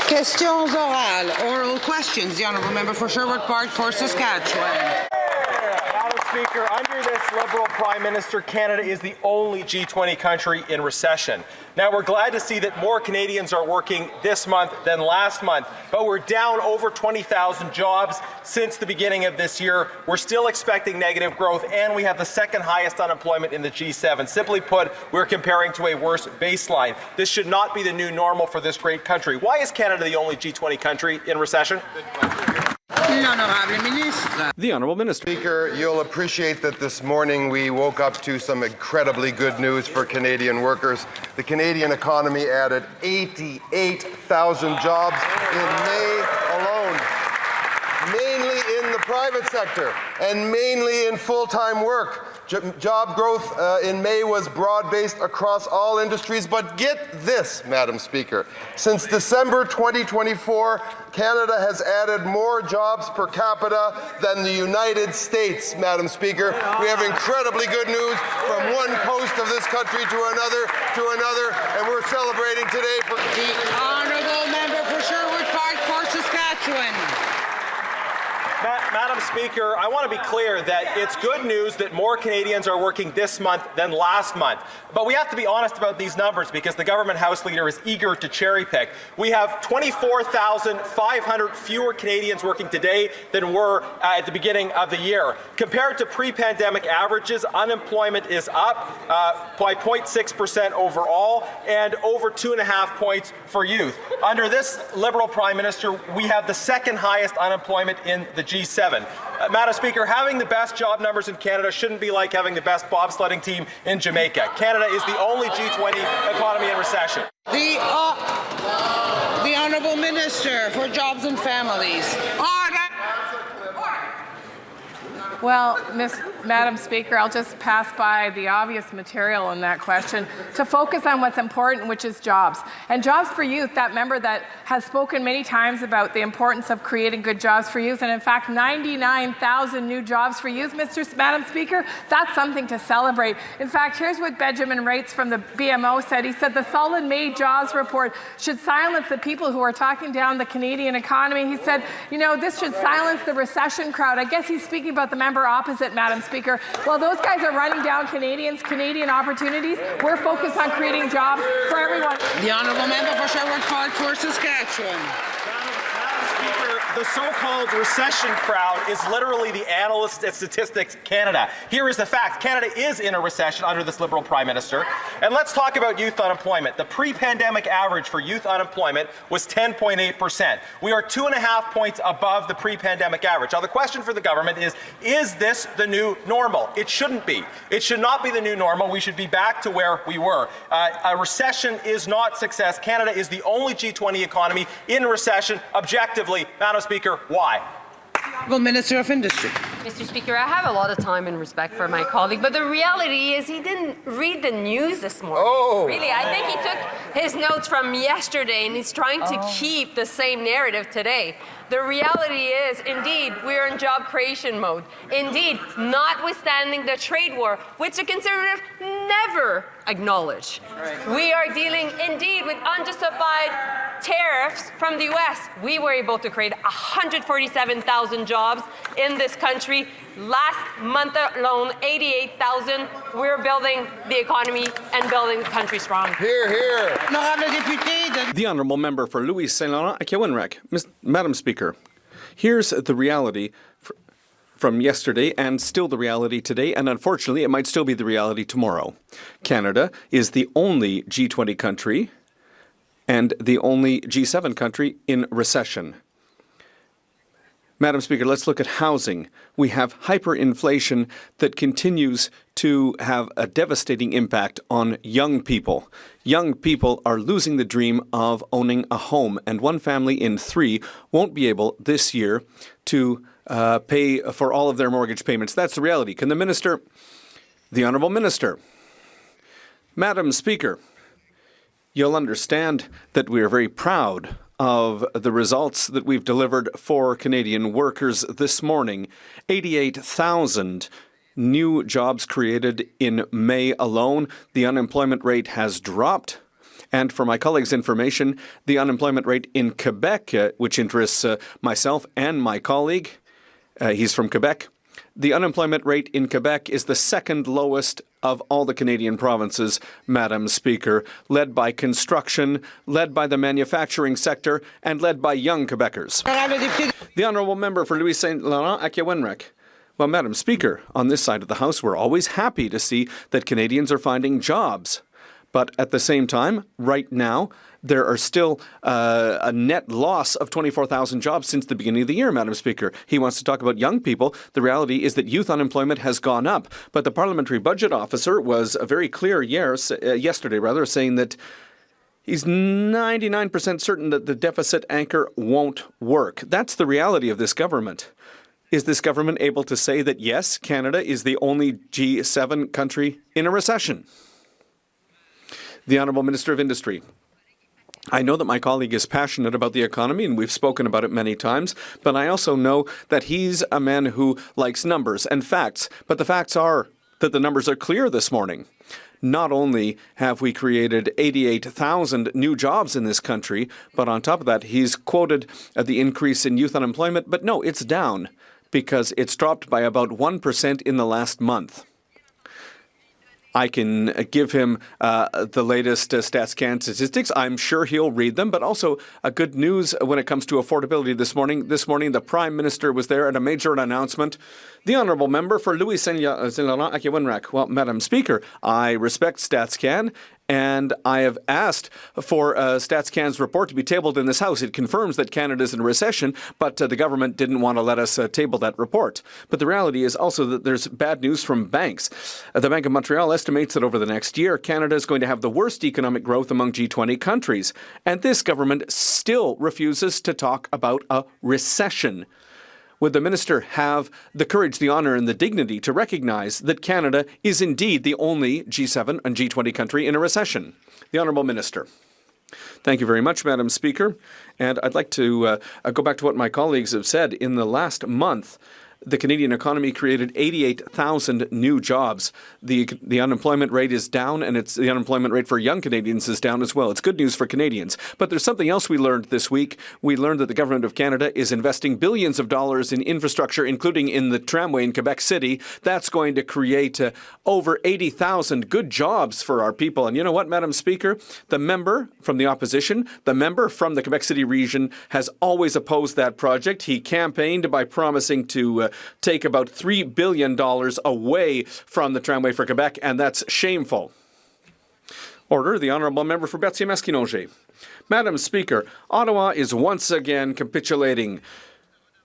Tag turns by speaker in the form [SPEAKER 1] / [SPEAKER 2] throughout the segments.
[SPEAKER 1] Questions orales, oral questions. The Honourable Member for Sherwood Park for Saskatchewan.
[SPEAKER 2] Madam Speaker, under this Liberal Prime Minister, Canada is the only G20 country in recession. Now, we're glad to see that more Canadians are working this month than last month, but we're down over 20,000 jobs since the beginning of this year. We're still expecting negative growth, and we have the second highest unemployment in the G7. Simply put, we're comparing to a worse baseline. This should not be the new normal for this great country. Why is Canada the only G20 country in recession?
[SPEAKER 3] The Honourable Minister.
[SPEAKER 4] Speaker, you'll appreciate that this morning we woke up to some incredibly good news for Canadian workers. The Canadian economy added 88,000 jobs in May alone, mainly in the private sector and mainly in full-time work. Job growth in May was broad-based across all industries, but get this, Madam Speaker. Since December 2024, Canada has added more jobs per capita than the United States, Madam Speaker. We have incredibly good news from one coast of this country to another, and we're celebrating today for
[SPEAKER 1] the Honourable Member for Sherwood Park for Saskatchewan.
[SPEAKER 2] Madam Speaker, I want to be clear that it's good news that more Canadians are working this month than last month. But we have to be honest about these numbers because the government House Leader is eager to cherry pick. We have 24,500 fewer Canadians working today than were at the beginning of the year. Compared to pre-pandemic averages, unemployment is up by 0.6% overall and over 2.5 points for youth. Under this Liberal Prime Minister, we have the second highest unemployment in the G7. Madam Speaker, having the best job numbers in Canada shouldn't be like having the best bobsledding team in Jamaica. Canada is the only G20 economy in recession.
[SPEAKER 1] The Honourable Minister for Jobs and Families.
[SPEAKER 5] Well, Madam Speaker, I'll just pass by the obvious material in that question to focus on what's important, which is jobs. And jobs for youth, that member that has spoken many times about the importance of creating good jobs for youth, and in fact, 99,000 new jobs for youth, Madam Speaker, that's something to celebrate. In fact, here's what Benjamin Rates from the BMO said. He said the solid May jobs report should silence the people who are talking down the Canadian economy. He said, you know, this should silence the recession crowd. I guess he's speaking about the member opposite, Madam Speaker. While those guys are running down Canadian opportunities, we're focused on creating jobs for everyone.
[SPEAKER 1] The Honourable Member for Sherwood Park for Saskatchewan.
[SPEAKER 2] The so-called recession crowd is literally the analysts at Statistics Canada. Here is the fact. Canada is in a recession under this Liberal Prime Minister. And let's talk about youth unemployment. The pre-pandemic average for youth unemployment was 10.8%. We are 2.5 points above the pre-pandemic average. Now, the question for the government is this the new normal? It shouldn't be. It should not be the new normal. We should be back to where we were. A recession is not success. Canada is the only G20 economy in recession. Objectively, Madam Speaker, why?
[SPEAKER 1] Well, Minister of Industry.
[SPEAKER 6] Mr. Speaker, I have a lot of time and respect for my colleague, but the reality is he didn't read the news this morning.
[SPEAKER 4] Oh.
[SPEAKER 6] Really, I think he took his notes from yesterday and he's trying to keep the same narrative today. The reality is, indeed, we're in job creation mode. Indeed, notwithstanding the trade war, which the Conservative never acknowledge. Right. We are dealing, indeed, with unjustified tariffs from the U.S. We were able to create 147,000 jobs in this country. Last month alone, 88,000. We're building the economy and building the country strong.
[SPEAKER 4] Hear, hear.
[SPEAKER 3] The Honourable Member for Louis Saint Laurent, Achill-Winrec. Madam Speaker, here's the reality from yesterday and still the reality today, and unfortunately it might still be the reality tomorrow. Canada is the only G20 country and the only G7 country in recession. Madam Speaker, let's look at housing. We have hyperinflation that continues to have a devastating impact on young people. Young people are losing the dream of owning a home, and one family in three won't be able this year to pay for all of their mortgage payments. That's the reality. Can the Minister, the Honourable Minister, Madam Speaker, you'll understand that we are very proud of the results that we've delivered for Canadian workers this morning. 88,000 new jobs created in May alone. The unemployment rate has dropped, And for my colleagues' information, the unemployment rate in Quebec, which interests myself and my colleague, he's from Quebec. The unemployment rate in Quebec is the second lowest of all the Canadian provinces, Madam Speaker, led by construction, led by the manufacturing sector, and led by young Quebecers. The honourable member for Louis Saint Laurent, Akia-Wenrek. Well, Madam Speaker, on this side of the House, we're always happy to see that Canadians are finding jobs. But at the same time, right now, there are still a net loss of 24,000 jobs since the beginning of the year, Madam Speaker. He wants to talk about young people. The reality is that youth unemployment has gone up. But the Parliamentary Budget Officer was very clear yesterday, saying that he's 99% certain that the deficit anchor won't work. That's the reality of this government. Is this government able to say that, yes, Canada is the only G7 country in a recession? The Honourable Minister of Industry. I know that my colleague is passionate about the economy, and we've spoken about it many times, but I also know that he's a man who likes numbers and facts. But the facts are that the numbers are clear this morning. Not only have we created 88,000 new jobs in this country, but on top of that, he's quoted the increase in youth unemployment. But no, it's down because it's dropped by about 1% in the last month. I can give him the latest StatsCan statistics. I'm sure he'll read them, but also good news when it comes to affordability this morning. This morning, the Prime Minister was there at a major announcement. The Honourable Member for Louis Saint Laurent, Akia-Wenrek. Well, Madam Speaker, I respect StatsCan, and I have asked for StatsCan's report to be tabled in this House. It confirms that Canada is in a recession, but the government didn't want to let us table that report. But the reality is also that there's bad news from banks. The Bank of Montreal estimates that over the next year, Canada is going to have the worst economic growth among G20 countries. And this government still refuses to talk about a recession. Would the minister have the courage, the honour and the dignity to recognize that Canada is indeed the only G7 and G20 country in a recession? The Honourable Minister. Thank you very much, Madam Speaker. And I'd like to go back to what my colleagues have said. In the last month, the Canadian economy created 88,000 new jobs. The unemployment rate is down, and the unemployment rate for young Canadians is down as well. It's good news for Canadians. But there's something else we learned this week. We learned that the Government of Canada is investing billions of dollars in infrastructure, including in the tramway in Quebec City. That's going to create over 80,000 good jobs for our people. And you know what, Madam Speaker? The member from the opposition, the member from the Quebec City region, has always opposed that project. He campaigned by promising to take about $3 billion away from the tramway for Quebec, and that's shameful. Order. The Honourable Member for Berthier-Maskinongé. Madam Speaker, Ottawa is once again capitulating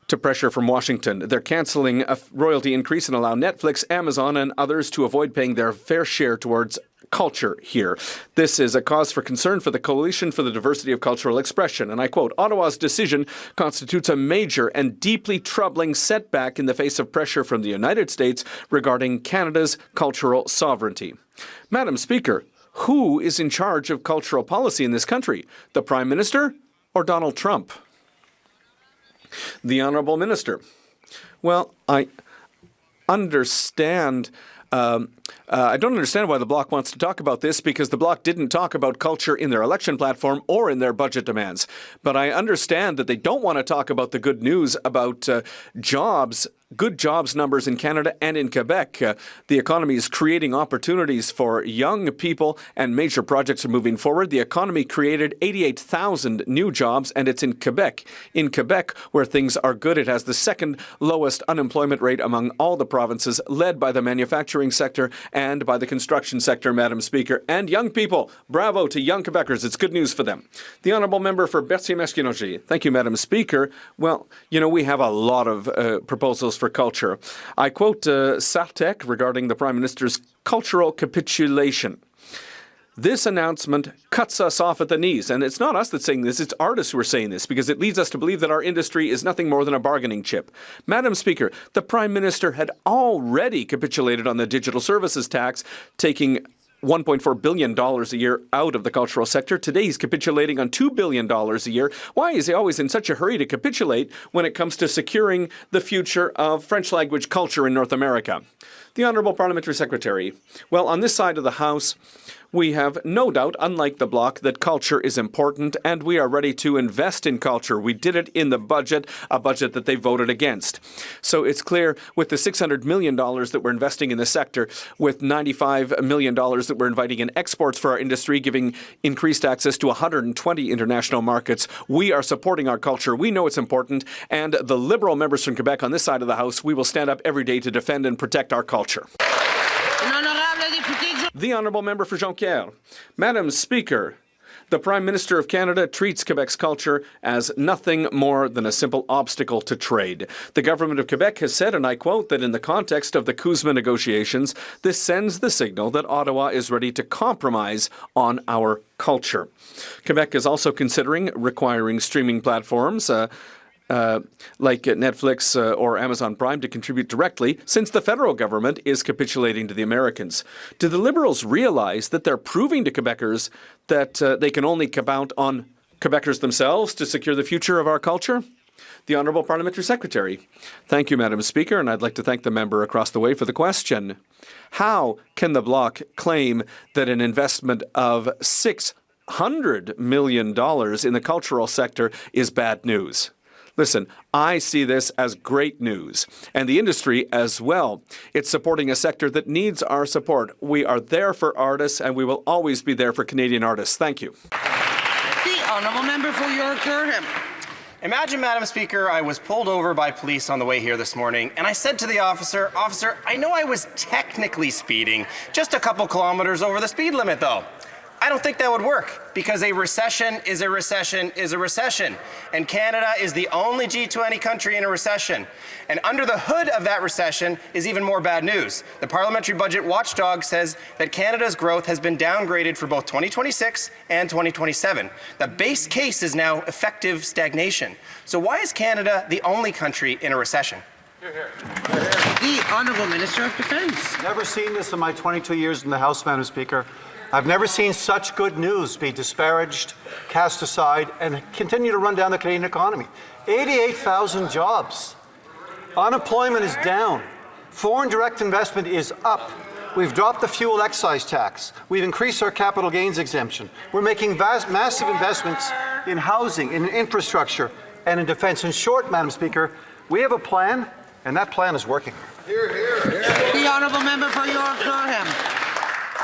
[SPEAKER 3] to pressure from Washington. They're cancelling a royalty increase and allow Netflix, Amazon, and others to avoid paying their fair share towards culture here. This is a cause for concern for the Coalition for the Diversity of Cultural Expression. And I quote, Ottawa's decision constitutes a major and deeply troubling setback in the face of pressure from the United States regarding Canada's cultural sovereignty. Madam Speaker, who is in charge of cultural policy in this country? The Prime Minister or Donald Trump? The Honourable Minister. Well, I understand I don't understand why the Bloc wants to talk about this, because the Bloc didn't talk about culture in their election platform or in their budget demands. But I understand that they don't want to talk about the good news about jobs, good jobs numbers in Canada and in Quebec. The economy is creating opportunities for young people, and major projects are moving forward. The economy created 88,000 new jobs, and it's in Quebec. In Quebec, where things are good, it has the second lowest unemployment rate among all the provinces, led by the manufacturing sector and by the construction sector, Madam Speaker. And young people, bravo to young Quebecers. It's good news for them. The Honourable Member for Berthier-Maskinongé. Thank you, Madam Speaker. Well, you know, we have a lot of proposals for culture. I quote Sartek regarding the Prime Minister's cultural capitulation. This announcement cuts us off at the knees. And it's not us that's saying this, it's artists who are saying this, because it leads us to believe that our industry is nothing more than a bargaining chip. Madam Speaker, the Prime Minister had already capitulated on the digital services tax, taking $1.4 billion a year out of the cultural sector. Today he's capitulating on $2 billion a year. Why is he always in such a hurry to capitulate when it comes to securing the future of French language culture in North America? The Honourable Parliamentary Secretary. Well, on this side of the House, We have no doubt, unlike the Bloc, that culture is important, and we are ready to invest in culture. We did it in the budget, a budget that they voted against. So it's clear with the $600 million that we're investing in the sector, with $95 million that we're inviting in exports for our industry, giving increased access to 120 international markets, we are supporting our culture. We know it's important, and the Liberal members from Quebec on this side of the House, we will stand up every day to defend and protect our culture. The Honourable Member for Jonquière. Madam Speaker, the Prime Minister of Canada treats Quebec's culture as nothing more than a simple obstacle to trade. The Government of Quebec has said, and I quote, that in the context of the CUSMA negotiations, this sends the signal that Ottawa is ready to compromise on our culture. Quebec is also considering requiring streaming platforms like Netflix or Amazon Prime to contribute directly, since the federal government is capitulating to the Americans. Do the Liberals realize that they're proving to Quebecers that they can only count on Quebecers themselves to secure the future of our culture? The Honourable Parliamentary Secretary. Thank you, Madam Speaker, and I'd like to thank the member across the way for the question. How can the Bloc claim that an investment of $600 million in the cultural sector is bad news? Listen, I see this as great news, and the industry as well. It's supporting a sector that needs our support. We are there for artists, and we will always be there for Canadian artists. Thank you.
[SPEAKER 1] The Honourable Member for York Durham.
[SPEAKER 7] Imagine, Madam Speaker, I was pulled over by police on the way here this morning, and I said to the officer, "Officer, I know I was technically speeding, just a couple kilometers over the speed limit, though." I don't think that would work, because a recession is a recession is a recession. And Canada is the only G20 country in a recession. And under the hood of that recession is even more bad news. The Parliamentary Budget Watchdog says that Canada's growth has been downgraded for both 2026 and 2027. The base case is now effective stagnation. So why is Canada the only country in a recession?
[SPEAKER 1] The Honourable Minister of Defence.
[SPEAKER 8] Never seen this in my 22 years in the House, Madam Speaker. I've never seen such good news be disparaged, cast aside, and continue to run down the Canadian economy. 88,000 jobs. Unemployment is down. Foreign direct investment is up. We've dropped the fuel excise tax. We've increased our capital gains exemption. We're making massive investments in housing, in infrastructure, and in defence. In short, Madam Speaker, we have a plan, and that plan is working.
[SPEAKER 1] The Honourable Member for York Durham.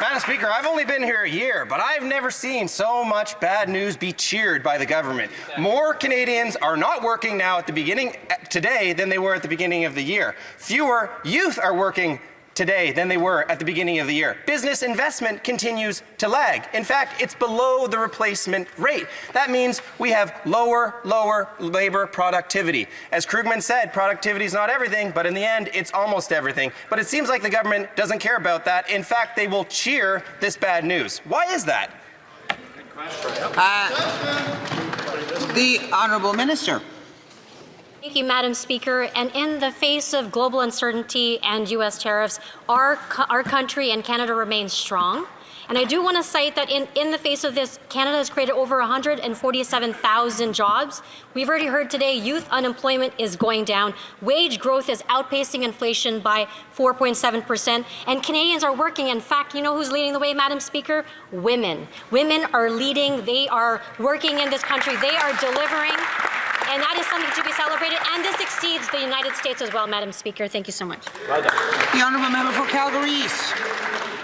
[SPEAKER 7] Madam Speaker, I've only been here a year, but I've never seen so much bad news be cheered by the government. More Canadians are not working now today than they were at the beginning of the year. Fewer youth are working today than they were at the beginning of the year. Business investment continues to lag. In fact, it's below the replacement rate. That means we have lower labor productivity. As Krugman said, productivity is not everything, but in the end, it's almost everything. But it seems like the government doesn't care about that. In fact, they will cheer this bad news. Why is that?
[SPEAKER 1] The Honourable Minister.
[SPEAKER 9] Thank you, Madam Speaker. And in the face of global uncertainty and U.S. tariffs, our country and Canada remains strong. And I do want to cite that in the face of this, Canada has created over 147,000 jobs. We've already heard today youth unemployment is going down. Wage growth is outpacing inflation by 4.7%. And Canadians are working. In fact, you know who's leading the way, Madam Speaker? Women. Women are leading. They are working in this country. They are delivering. And that is something to be celebrated. And this exceeds the United States as well, Madam Speaker. Thank you so much.
[SPEAKER 1] The Honourable Member for Calgary East.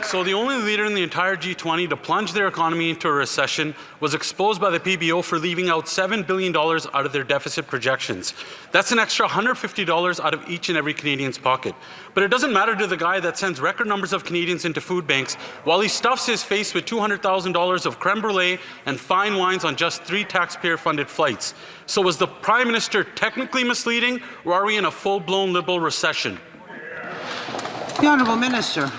[SPEAKER 10] So the only leader in the entire G20 to plunge their economy into a recession was exposed by the PBO for leaving out $7 billion out of their deficit projections. That's an extra $150 out of each and every Canadian's pocket. But it doesn't matter to the guy that sends record numbers of Canadians into food banks while he stuffs his face with $200,000 of creme brulee and fine wines on just 3 taxpayer-funded flights. So was the Prime Minister technically misleading, or are we in a full-blown Liberal recession?
[SPEAKER 1] The Honourable Minister.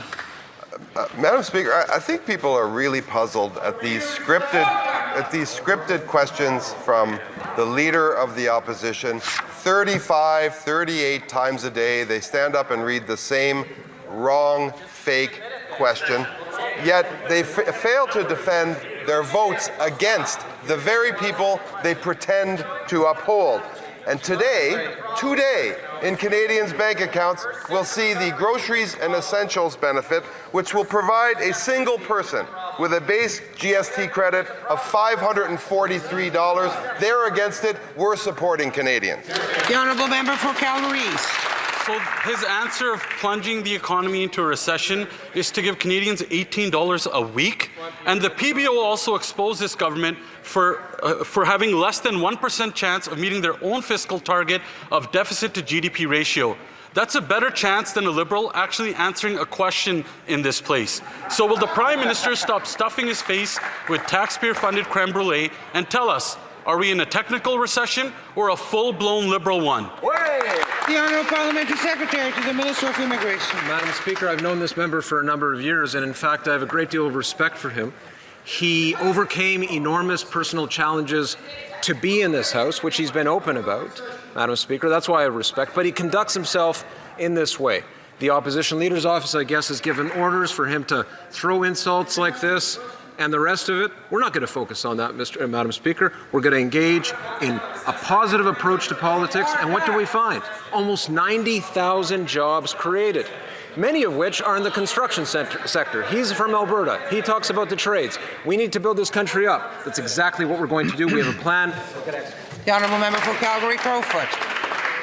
[SPEAKER 4] Madam Speaker, I think people are really puzzled at these scripted questions from the Leader of the Opposition. 35, 38 times a day, they stand up and read the same wrong, fake question, yet they fail to defend their votes against the very people they pretend to uphold. And today, in Canadians' bank accounts, we'll see the groceries and essentials benefit, which will provide a single person with a base GST credit of $543. They're against it. We're supporting Canadians.
[SPEAKER 1] The honourable member for Calgary East.
[SPEAKER 10] So his answer of plunging the economy into a recession is to give Canadians $18 a week. And the PBO also exposed this government for having less than 1% chance of meeting their own fiscal target of deficit to GDP ratio. That's a better chance than a Liberal actually answering a question in this place. So will the Prime Minister stop stuffing his face with taxpayer-funded creme brulee and tell us, are we in a technical recession or a full-blown Liberal one?
[SPEAKER 1] The Honourable Parliamentary Secretary to the Minister of Immigration.
[SPEAKER 11] Madam Speaker, I've known this member for a number of years, and in fact, I have a great deal of respect for him. He overcame enormous personal challenges to be in this House, which he's been open about, Madam Speaker. That's why I have respect. But he conducts himself in this way. The Opposition Leader's Office, I guess, has given orders for him to throw insults like this, and the rest of it, we're not going to focus on that, Madam Speaker. We're going to engage in a positive approach to politics. And what do we find? Almost 90,000 jobs created, many of which are in the construction sector. He's from Alberta. He talks about the trades. We need to build this country up. That's exactly what we're going to do. We have a plan.
[SPEAKER 1] The honourable member for Calgary Crowfoot.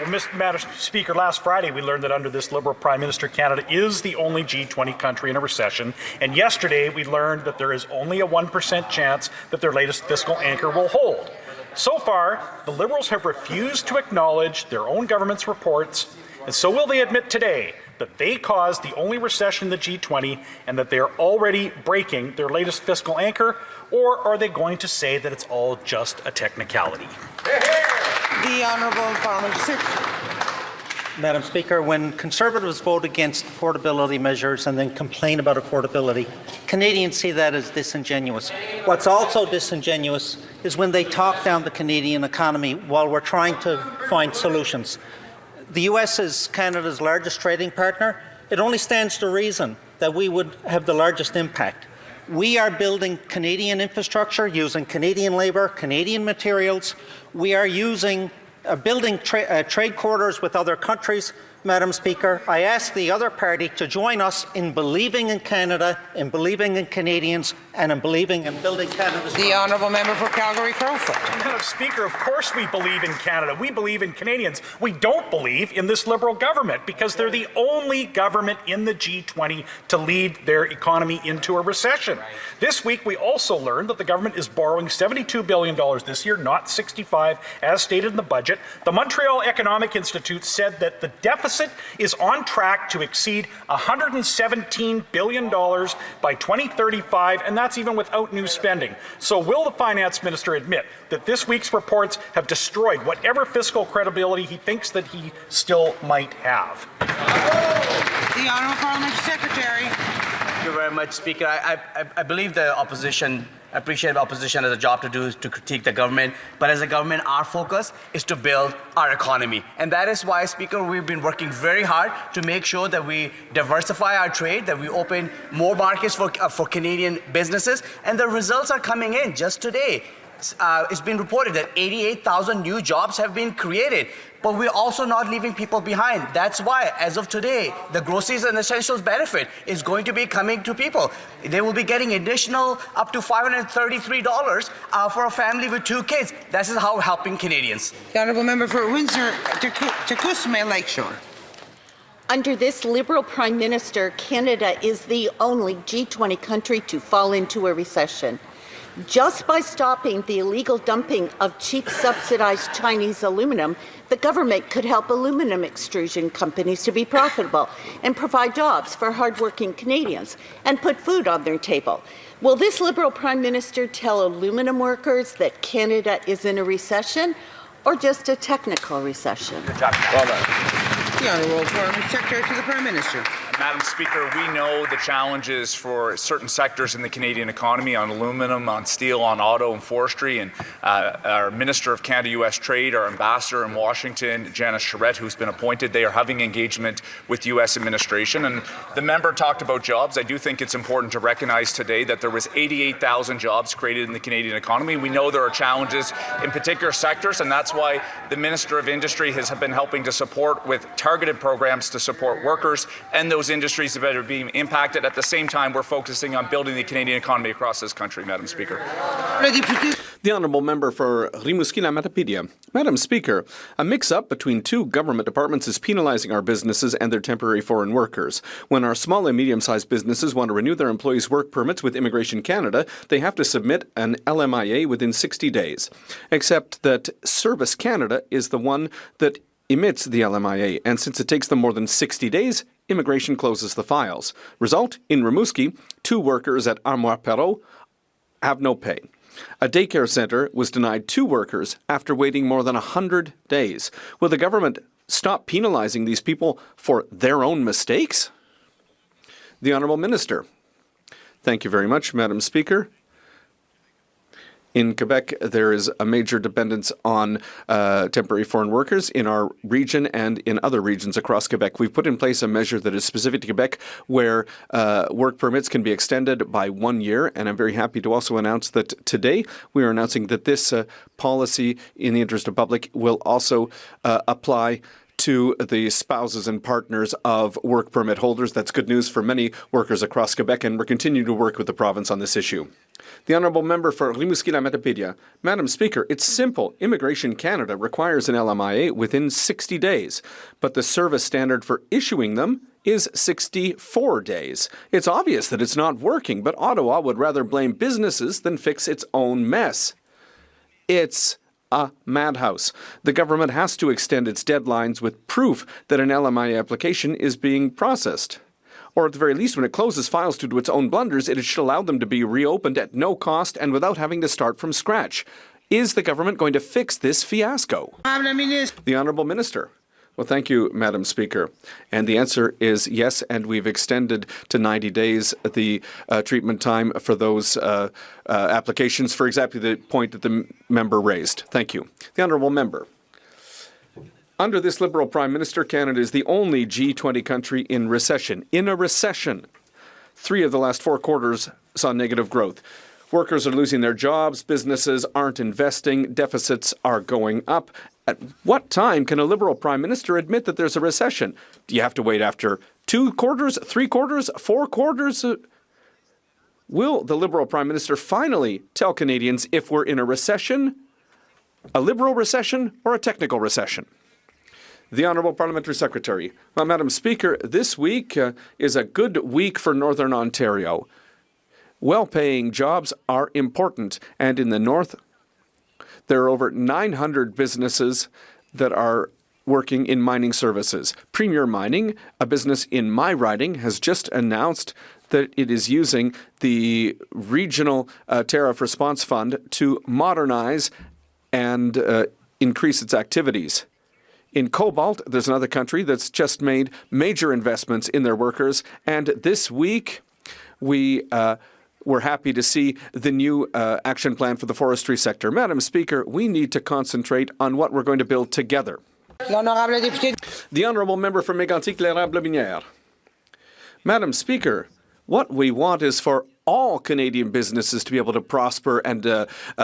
[SPEAKER 12] Well, Madam Speaker, last Friday we learned that under this Liberal Prime Minister, Canada is the only G20 country in a recession. And yesterday we learned that there is only a 1% chance that their latest fiscal anchor will hold. So far, the Liberals have refused to acknowledge their own government's reports, and so will they admit today that they caused the only recession in the G20 and that they are already breaking their latest fiscal anchor, or are they going to say that it's all just a technicality?
[SPEAKER 1] The Honourable Parliamentary Secretary.
[SPEAKER 13] Madam Speaker, when Conservatives vote against affordability measures and then complain about affordability, Canadians see that as disingenuous. What's also disingenuous is when they talk down the Canadian economy while we're trying to find solutions. The US is Canada's largest trading partner. It only stands to reason that we would have the largest impact. We are building Canadian infrastructure using Canadian labour, Canadian materials. We are building trade corridors with other countries. Madam Speaker, I ask the other party to join us in believing in Canada, in believing in Canadians, and in believing in building Canada's.
[SPEAKER 1] The honourable member for Calgary Crowfoot.
[SPEAKER 12] Madam Speaker, of course we believe in Canada. We believe in Canadians. We don't believe in this Liberal government because they're the only government in the G20 to lead their economy into a recession. This week we also learned that the government is borrowing $72 billion this year, not 65 as stated in the budget. The Montreal Economic Institute said that the deficit is on track to exceed $117 billion by 2035, and that's even without new spending. So will the Finance Minister admit that this week's reports have destroyed whatever fiscal credibility he thinks that he still might have?
[SPEAKER 1] The Honourable Parliamentary Secretary.
[SPEAKER 14] Thank you very much, Speaker. I believe the opposition, I appreciate the opposition has a job to do to critique the government, but as a government, our focus is to build our economy. And that is why, Speaker, we've been working very hard to make sure that we diversify our trade, that we open more markets for Canadian businesses, and the results are coming in just today. It's been reported that 88,000 new jobs have been created. But we're also not leaving people behind. That's why, as of today, the groceries and essentials benefit is going to be coming to people. They will be getting additional up to $533 for a family with 2 kids. This is how we're helping Canadians.
[SPEAKER 1] The honourable member for Windsor-Tecumseh Lakeshore.
[SPEAKER 15] Under this Liberal Prime Minister, Canada is the only G20 country to fall into a recession. Just by stopping the illegal dumping of cheap subsidized Chinese aluminum, the government could help aluminum extrusion companies to be profitable and provide jobs for hardworking Canadians and put food on their table. Will this Liberal Prime Minister tell aluminum workers that Canada is in a recession or just a technical recession?
[SPEAKER 14] Good job.
[SPEAKER 1] Well done. The Honourable Parliamentary Secretary to the Prime Minister.
[SPEAKER 16] Madam Speaker, we know the challenges for certain sectors in the Canadian economy on aluminum, on steel, on auto and forestry, and our Minister of Canada-US Trade, our Ambassador in Washington, Janice Charette, who's been appointed, they are having engagement with U.S. administration. And the member talked about jobs. I do think it's important to recognize today that there was 88,000 jobs created in the Canadian economy. We know there are challenges in particular sectors, and that's why the Minister of Industry has been helping to support with targeted programs to support workers and those those industries that are being impacted. At the same time, we're focusing on building the Canadian economy across this country, Madam Speaker.
[SPEAKER 3] The honourable member for Rimouski-la-Matapedia. Madam Speaker, a mix-up between two government departments is penalising our businesses and their temporary foreign workers. When our small and medium-sized businesses want to renew their employees' work permits with Immigration Canada, they have to submit an LMIA within 60 days. Except that Service Canada is the one that emits the LMIA, and since it takes them more than 60 days, Immigration closes the files. Result, in Rimouski, 2 workers at Armoire Perrot have no pay. A daycare centre was denied 2 workers after waiting more than 100 days. Will the government stop penalising these people for their own mistakes? The Honourable Minister. Thank you very much, Madam Speaker. In Quebec, there is a major dependence on temporary foreign workers in our region and in other regions across Quebec. We've put in place a measure that is specific to Quebec where work permits can be extended by 1 year. And I'm very happy to also announce that today we are announcing that this policy in the interest of public will also apply to the spouses and partners of work permit holders. That's good news for many workers across Quebec, and we're continuing to work with the province on this issue. The honourable member for Rimouski-la-Matapedia. Madam Speaker, it's simple. Immigration Canada requires an LMIA within 60 days, but the service standard for issuing them is 64 days. It's obvious that it's not working, but Ottawa would rather blame businesses than fix its own mess. It's a madhouse. The government has to extend its deadlines with proof that an LMIA application is being processed. Or at the very least, when it closes files due to its own blunders, it should allow them to be reopened at no cost and without having to start from scratch. Is the government going to fix this fiasco? The Honourable Minister. Well, thank you, Madam Speaker. And the answer is yes, and we've extended to 90 days the treatment time for those applications for exactly the point that the member raised. Thank you. The Honourable Member. Under this Liberal Prime Minister, Canada is the only G20 country in recession. In a recession, 3 of the last 4 quarters saw negative growth. Workers are losing their jobs, businesses aren't investing, deficits are going up. At what time can a Liberal Prime Minister admit that there's a recession? Do you have to wait after 2 quarters, 3 quarters, 4 quarters? Will the Liberal Prime Minister finally tell Canadians if we're in a recession, a Liberal recession, or a technical recession? The Honourable Parliamentary Secretary. Well, Madam Speaker, this week is a good week for Northern Ontario. Well-paying jobs are important, and in the North, there are over 900 businesses that are working in mining services. Premier Mining, a business in my riding, has just announced that it is using the Regional Tariff Response Fund to modernize and increase its activities. In Cobalt, there's another country that's just made major investments in their workers, and this week we're happy to see the new action plan for the forestry sector. Madam Speaker, we need to concentrate on what we're going to build together. The Honourable Member for Mégantic-l'Érable-Minière. Madam Speaker, what we want is for all Canadian businesses to be able to prosper and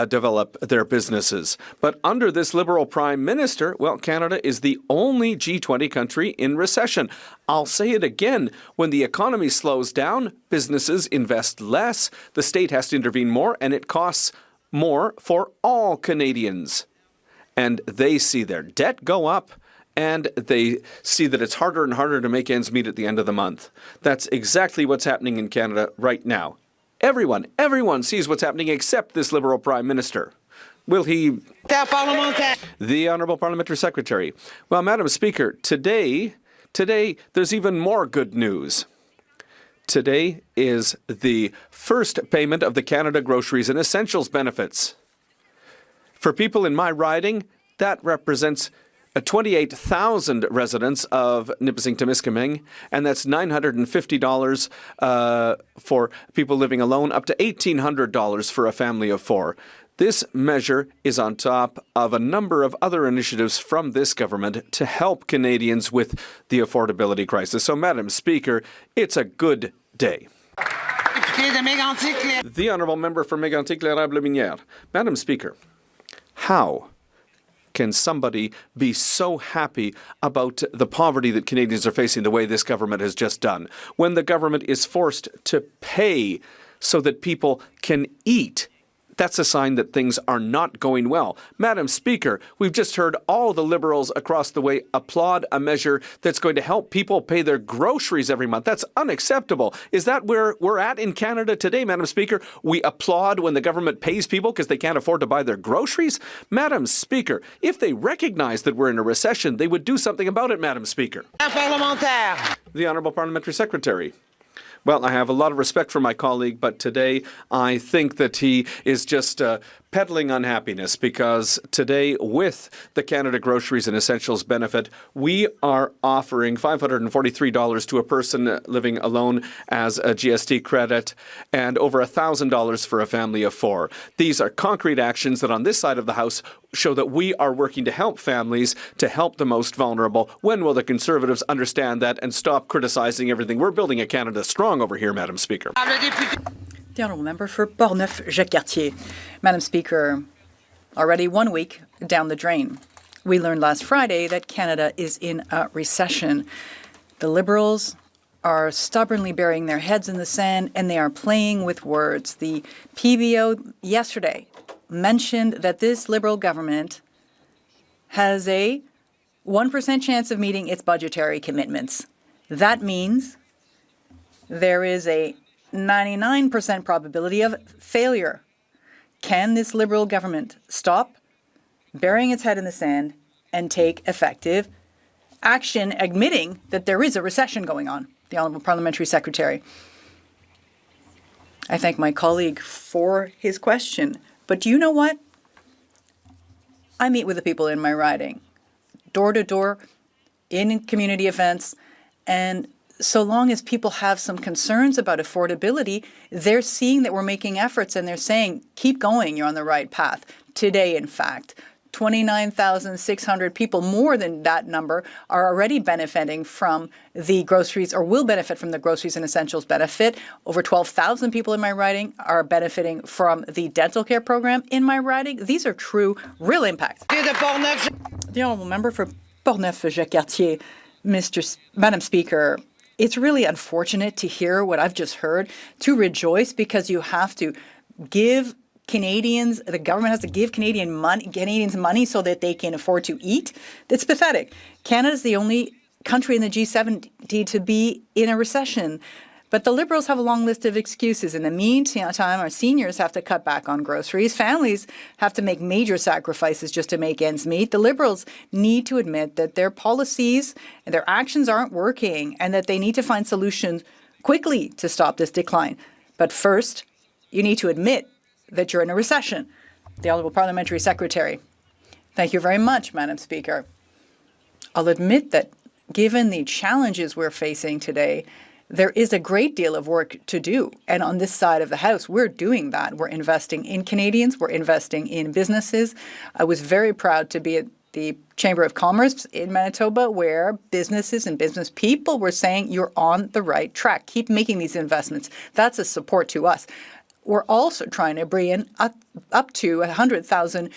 [SPEAKER 3] develop their businesses. But under this Liberal Prime Minister, well, Canada is the only G20 country in recession. I'll say it again. When the economy slows down, businesses invest less, the state has to intervene more, and it costs more for all Canadians. And they see their debt go up, and they see that it's harder and harder to make ends meet at the end of the month. That's exactly what's happening in Canada right now. Everyone sees what's happening except this Liberal Prime Minister. Will he? The Honourable Parliamentary Secretary. Well, Madam Speaker, today there's even more good news. Today is the first payment of the Canada Groceries and Essentials benefits. For people in my riding, that represents 28,000 residents of Nipissing-Témiscamingue, and that's $950 for people living alone, up to $1,800 for a family of 4. This measure is on top of a number of other initiatives from this government to help Canadians with the affordability crisis. So, Madam Speaker, it's a good day. The Honourable Member for Mégantic-l'Érable-Minière. Madam Speaker, how can somebody be so happy about the poverty that Canadians are facing the way this government has just done? When the government is forced to pay so that people can eat, that's a sign that things are not going well. Madam Speaker, we've just heard all the Liberals across the way applaud a measure that's going to help people pay their groceries every month. That's unacceptable. Is that where we're at in Canada today, Madam Speaker? We applaud when the government pays people because they can't afford to buy their groceries? Madam Speaker, if they recognize that we're in a recession, they would do something about it, Madam Speaker. The Honourable Parliamentary Secretary. Well, I have a lot of respect for my colleague, but today I think that he is just peddling unhappiness, because today, with the Canada Groceries and Essentials benefit, we are offering $543 to a person living alone as a GST credit and over $1,000 for a family of four. These are concrete actions that on this side of the House show that we are working to help families, to help the most vulnerable. When will the Conservatives understand that and stop criticizing everything? We're building a Canada strong over here, Madam Speaker.
[SPEAKER 17] The Honourable Member for Portneuf-Jacques-Cartier. Madam Speaker, already 1 week down the drain. We learned last Friday that Canada is in a recession. The Liberals are stubbornly burying their heads in the sand, and they are playing with words. The PBO yesterday mentioned that this Liberal government has a 1% chance of meeting its budgetary commitments. That means there is a 99% probability of failure. Can this Liberal government stop burying its head in the sand and take effective action, admitting that there is a recession going on? The Honourable Parliamentary Secretary. I thank my colleague for his question. But do you know what? I meet with the people in my riding, door to door, in community events, and so long as people have some concerns about affordability, they're seeing that we're making efforts, and they're saying, keep going, you're on the right path. Today, in fact, 29,600 people, more than that number, are already benefiting from the groceries, or will benefit from the Groceries and Essentials benefit. Over 12,000 people in my riding are benefiting from the dental care program in my riding. These are true, real impacts. The Honourable Member for Portneuf-Jacques-Cartier. Madam Speaker, it's really unfortunate to hear what I've just heard, to rejoice because you have to give Canadians, the government has to give Canadians money so that they can afford to eat. It's pathetic. Canada's the only country in the G70 to be in a recession. But the Liberals have a long list of excuses. In the meantime, our seniors have to cut back on groceries. Families have to make major sacrifices just to make ends meet. The Liberals need to admit that their policies and their actions aren't working, and that they need to find solutions quickly to stop this decline. But first, you need to admit that you're in a recession. The Honourable Parliamentary Secretary. Thank you very much, Madam Speaker. I'll admit that given the challenges we're facing today, there is a great deal of work to do. And on this side of the House, we're doing that. We're investing in Canadians. We're investing in businesses. I was very proud to be at the Chamber of Commerce in Manitoba, where businesses and business people were saying, you're on the right track. Keep making these investments. That's a support to us. We're also trying to bring in up to 100,000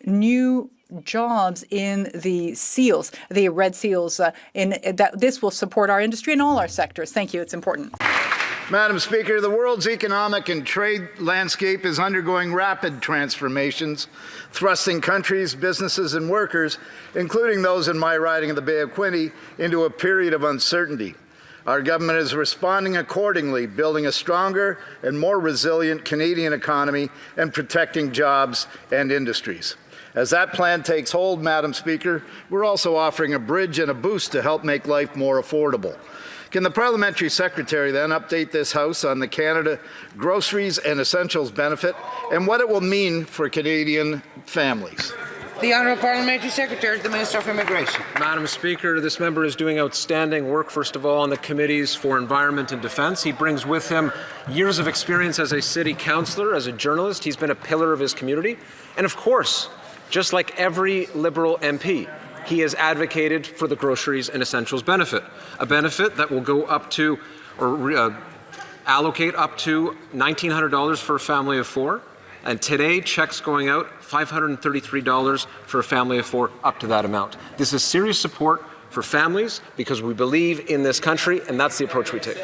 [SPEAKER 17] new jobs in the seals, the red seals, this will support our industry in all our sectors. Thank you. It's important.
[SPEAKER 18] Madam Speaker, the world's economic and trade landscape is undergoing rapid transformations, thrusting countries, businesses, and workers, including those in my riding of the Bay of Quinte, into a period of uncertainty. Our government is responding accordingly, building a stronger and more resilient Canadian economy and protecting jobs and industries. As that plan takes hold, Madam Speaker, we're also offering a bridge and a boost to help make life more affordable. Can the Parliamentary Secretary then update this House on the Canada Groceries and Essentials benefit and what it will mean for Canadian families?
[SPEAKER 1] The Honourable Parliamentary Secretary, the Minister of Immigration.
[SPEAKER 11] Madam Speaker, this member is doing outstanding work, first of all, on the committees for Environment and Defence. He brings with him years of experience as a city councillor, as a journalist. He's been a pillar of his community. And of course, just like every Liberal MP, he has advocated for the Groceries and Essentials benefit, a benefit that will go up to, or allocate up to $1,900 for a family of four, And today, checks going out, $533 for a family of 4, up to that amount. This is serious support for families because we believe in this country, and that's the approach we take.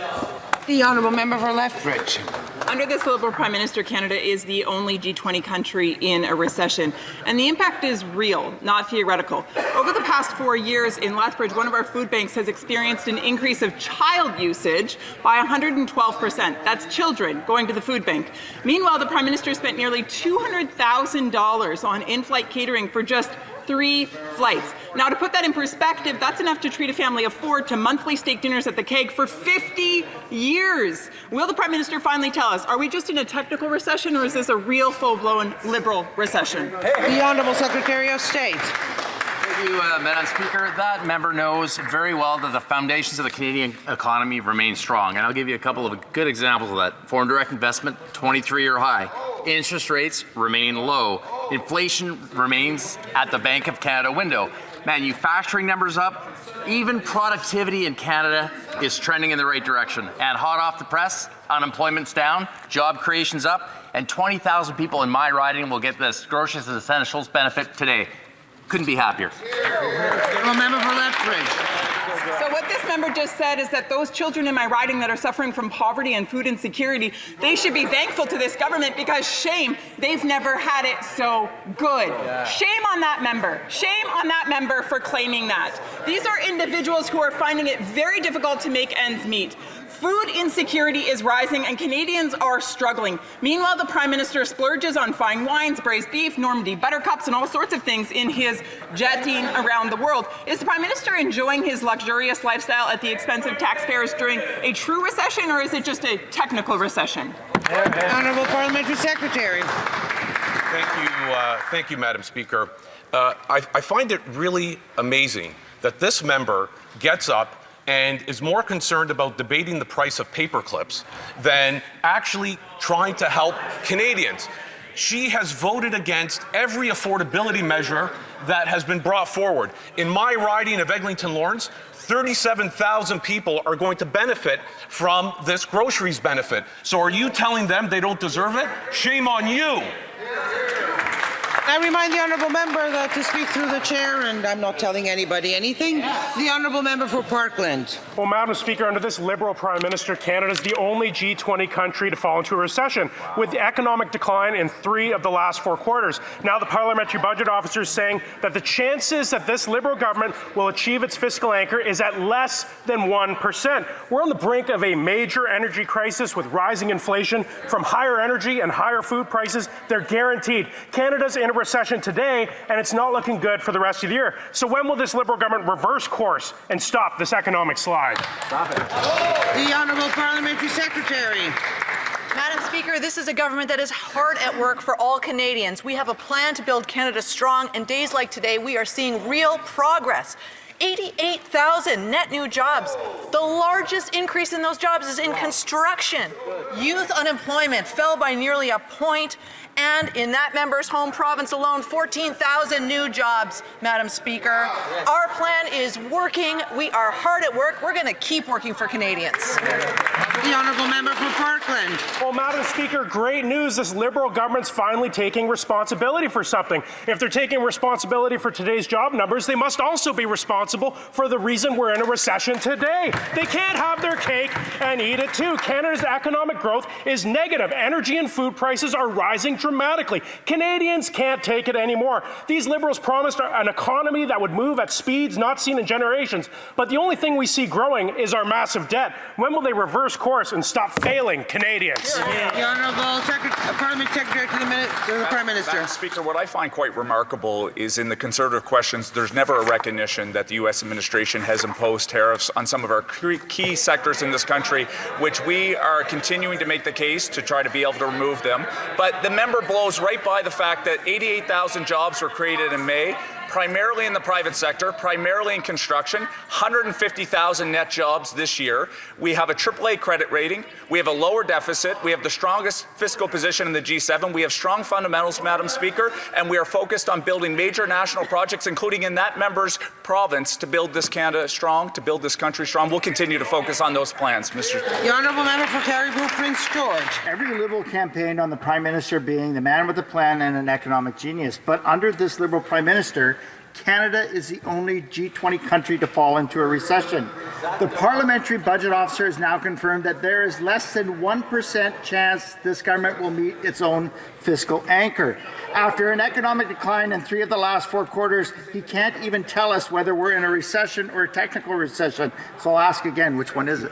[SPEAKER 1] The honourable member for Lethbridge.
[SPEAKER 19] Under this Liberal Prime Minister, Canada is the only G20 country in a recession. And the impact is real, not theoretical. Over the past 4 years in Lethbridge, one of our food banks has experienced an increase of child usage by 112%. That's children going to the food bank. Meanwhile, the Prime Minister spent nearly $200,000 on in-flight catering for just 3 flights. Now, to put that in perspective, that's enough to treat a family of 4 to monthly steak dinners at the Keg for 50 years. Will the Prime Minister finally tell us, are we just in a technical recession or is this a real full-blown Liberal recession?
[SPEAKER 1] The Honourable Secretary of State.
[SPEAKER 20] Thank you, Madam Speaker. That member knows very well that the foundations of the Canadian economy remain strong. And I'll give you a couple of good examples of that. Foreign direct investment, 23-year high. Interest rates remain low. Inflation remains at the Bank of Canada window. Manufacturing numbers up. Even productivity in Canada is trending in the right direction. And hot off the press, unemployment's down, job creation's up, and 20,000 people in my riding will get this groceries and essentials benefit today. Couldn't be happier.
[SPEAKER 1] Member for Lethbridge.
[SPEAKER 19] So what this member just said is that those children in my riding that are suffering from poverty and food insecurity, they should be thankful to this government because shame, they've never had it so good. Shame on that member. Shame on that member for claiming that. These are individuals who are finding it very difficult to make ends meet. Food insecurity is rising and Canadians are struggling. Meanwhile, the Prime Minister splurges on fine wines, braised beef, Normandy buttercups, and all sorts of things in his jetting around the world. Is the Prime Minister enjoying his luxurious lifestyle at the expense of taxpayers during a true recession, or is it just a technical recession?
[SPEAKER 1] Honourable Parliamentary Secretary.
[SPEAKER 21] Thank you, Madam Speaker. I find it really amazing that this member gets up and is more concerned about debating the price of paper clips than actually trying to help Canadians. She has voted against every affordability measure that has been brought forward. In my riding of Eglinton Lawrence, 37,000 people are going to benefit from this groceries benefit. So are you telling them they don't deserve it? Shame on you.
[SPEAKER 1] I remind the honourable member that to speak through the chair, and I'm not telling anybody anything. The honourable member for Parkland.
[SPEAKER 22] Well, Madam Speaker, under this Liberal Prime Minister, Canada is the only G20 country to fall into a recession, with the economic decline in 3 of the last 4 quarters. Now the Parliamentary Budget Officer is saying that the chances that this Liberal government will achieve its fiscal anchor is at less than 1%. We're on the brink of a major energy crisis with rising inflation from higher energy and higher food prices. They're guaranteed. Canada's in a recession today, and it's not looking good for the rest of the year. So when will this Liberal government reverse course and stop this economic slide?
[SPEAKER 1] Stop it. The Honourable Parliamentary Secretary.
[SPEAKER 23] Madam Speaker, this is a government that is hard at work for all Canadians. We have a plan to build Canada strong, and days like today, we are seeing real progress. 88,000 net new jobs. The largest increase in those jobs is in construction. Youth unemployment fell by nearly a point, and in that member's home province alone, 14,000 new jobs, Madam Speaker. Our plan is working. We are hard at work. We're going to keep working for Canadians.
[SPEAKER 1] The honourable member for Parkland.
[SPEAKER 22] Well, Madam Speaker, great news. This Liberal government's finally taking responsibility for something. If they're taking responsibility for today's job numbers, they must also be responsible for the reason we're in a recession today. They can't have their cake and eat it too. Canada's economic growth is negative. Energy and food prices are rising dramatically. Canadians can't take it anymore. These Liberals promised an economy that would move at speeds not seen in generations, but the only thing we see growing is our massive debt. When will they reverse course and stop failing Canadians?
[SPEAKER 1] The Honourable Parliament Secretary to the Prime Minister.
[SPEAKER 16] Madam Speaker, what I find quite remarkable is in the Conservative questions, there's never a recognition that the U.S. administration has imposed tariffs on some of our key sectors in this country, which we are continuing to make the case to try to be able to remove them. But the member blows right by the fact that 88,000 jobs were created in May. primarily in the private sector, primarily in construction, 150,000 net jobs this year. We have a AAA credit rating. We have a lower deficit. We have the strongest fiscal position in the G7. We have strong fundamentals, Madam Speaker, and we are focused on building major national projects, including in that member's province, to build this Canada strong, to build this country strong. We'll continue to focus on those plans, Mr.
[SPEAKER 1] The honourable member for Cariboo Prince George.
[SPEAKER 18] Every Liberal campaigned on the Prime Minister being the man with a plan and an economic genius. But under this Liberal Prime Minister, Canada is the only G20 country to fall into a recession. The Parliamentary Budget Officer has now confirmed that there is less than 1% chance this government will meet its own fiscal anchor. After an economic decline in 3 of the last 4 quarters, he can't even tell us whether we're in a recession or a technical recession. So I'll ask again, which one is it?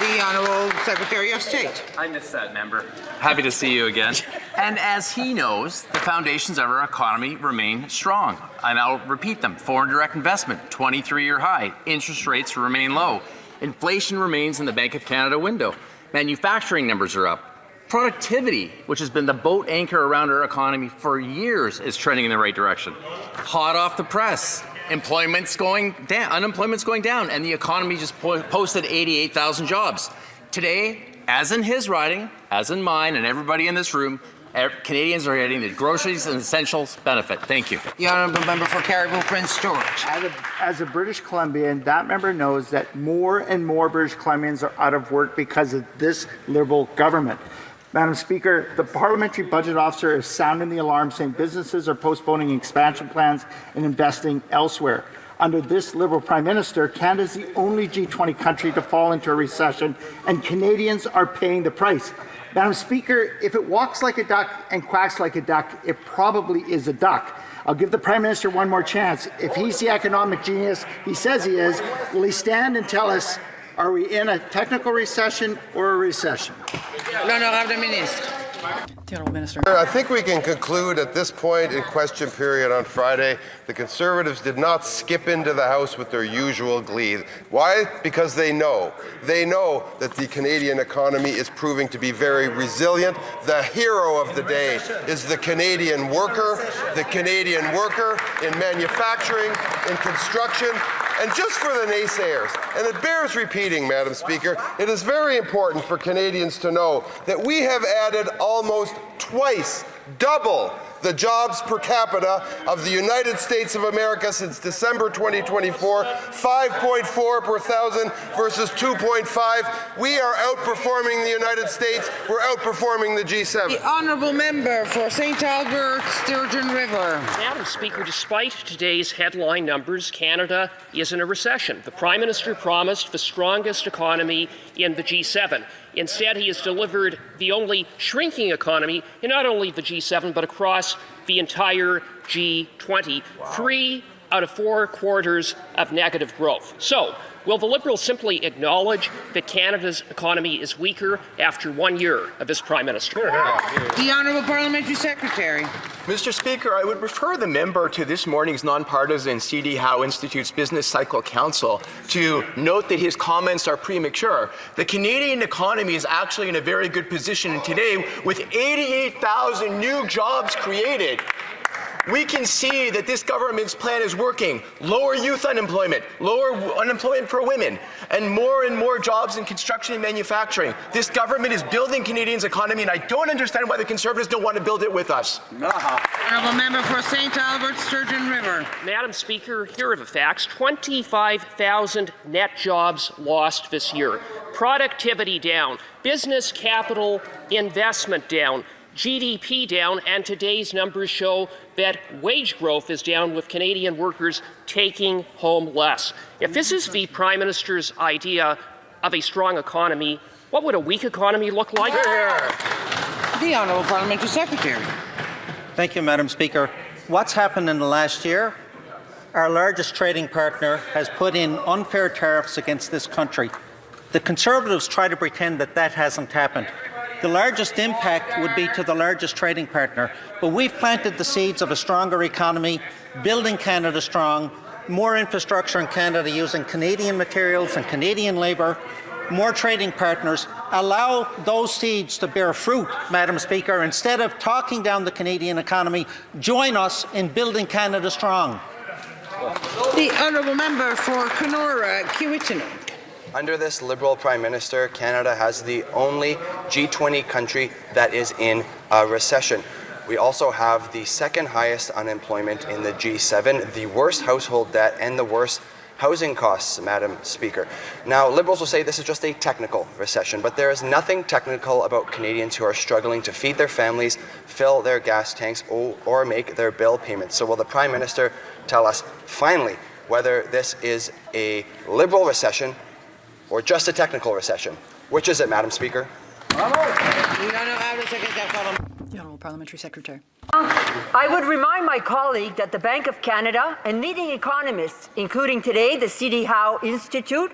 [SPEAKER 1] The Honourable Secretary of State.
[SPEAKER 20] I missed that, member. Happy to see you again. And as he knows, the foundations of our economy remain strong. And I'll repeat them. Foreign direct investment, 23-year high. Interest rates remain low. Inflation remains in the Bank of Canada window. Manufacturing numbers are up. Productivity, which has been the boat anchor around our economy for years, is trending in the right direction. Hot off the press. Employment's going down, unemployment's going down, and the economy just posted 88,000 jobs. Today, as in his riding, as in mine, and everybody in this room, Canadians are getting the groceries and essentials benefit. Thank you.
[SPEAKER 1] The honourable member for Cariboo Prince George.
[SPEAKER 18] As a British Columbian, that member knows that more and more British Columbians are out of work because of this Liberal government. Madam Speaker, the Parliamentary Budget Officer is sounding the alarm, saying businesses are postponing expansion plans and investing elsewhere. Under this Liberal Prime Minister, Canada is the only G20 country to fall into a recession, and Canadians are paying the price. Madam Speaker, if it walks like a duck and quacks like a duck, it probably is a duck. I'll give the Prime Minister one more chance. If he's the economic genius he says he is, will he stand and tell us, are we in a technical recession or a recession?
[SPEAKER 1] L'honorable ministre.
[SPEAKER 17] The Honourable Minister.
[SPEAKER 4] I think we can conclude at this point in question period on Friday, the Conservatives did not skip into the House with their usual glee. Why? Because they know that the Canadian economy is proving to be very resilient. The hero of the day is the Canadian worker in manufacturing, in construction. And just for the naysayers, and it bears repeating, Madam Speaker, it is very important for Canadians to know that we have added almost twice, double the jobs per capita of the United States of America since December 2024, 5.4 per thousand versus 2.5. We are outperforming the United States. We're outperforming the G7.
[SPEAKER 1] The honourable member for St. Albert, Sturgeon River.
[SPEAKER 2] Madam Speaker, despite today's headline numbers, Canada is in a recession. The Prime Minister promised the strongest economy in the G7. Instead, he has delivered the only shrinking economy in not only the G7, but across the entire G20. 3 out of 4 quarters of negative growth. So, will the Liberals simply acknowledge that Canada's economy is weaker after 1 year of this Prime Minister?
[SPEAKER 1] The Honourable Parliamentary Secretary.
[SPEAKER 5] Mr. Speaker, I would refer the member to this morning's nonpartisan C.D. Howe Institute's Business Cycle Council to note that his comments are premature. The Canadian economy is actually in a very good position today with 88,000 new jobs created. We can see that this government's plan is working. Lower youth unemployment, lower unemployment for women, and more jobs in construction and manufacturing. This government is building Canadians' economy, and I don't understand why the Conservatives don't want to build it with us.
[SPEAKER 1] Honourable member for St. Albert, Sturgeon River.
[SPEAKER 2] Madam Speaker, here are the facts. 25,000 net jobs lost this year. Productivity down. Business capital investment down. GDP down, and today's numbers show that wage growth is down, with Canadian workers taking home less. If this is the Prime Minister's idea of a strong economy, what would a weak economy look like?
[SPEAKER 1] The Honourable Parliamentary Secretary.
[SPEAKER 13] Thank you, Madam Speaker. What's happened in the last year? Our largest trading partner has put in unfair tariffs against this country. The Conservatives try to pretend that that hasn't happened. The largest impact would be to the largest trading partner, but we've planted the seeds of a stronger economy, building Canada strong, more infrastructure in Canada using Canadian materials and Canadian labour, more trading partners. Allow those seeds to bear fruit, Madam Speaker. Instead of talking down the Canadian economy, join us in building Canada strong.
[SPEAKER 1] The honourable member for Kenora, Kiiwetinoong.
[SPEAKER 14] Under this Liberal Prime Minister, Canada has the only G20 country that is in a recession. We also have the second highest unemployment in the G7, the worst household debt, and the worst housing costs, Madam Speaker. Now, Liberals will say this is just a technical recession, but there is nothing technical about Canadians who are struggling to feed their families, fill their gas tanks, or make their bill payments. So will the Prime Minister tell us, finally, whether this is a Liberal recession or just a technical recession? Which is it, Madam Speaker?
[SPEAKER 17] The Honourable Parliamentary Secretary.
[SPEAKER 6] I would remind my colleague that the Bank of Canada and leading economists, including today the C.D. Howe Institute,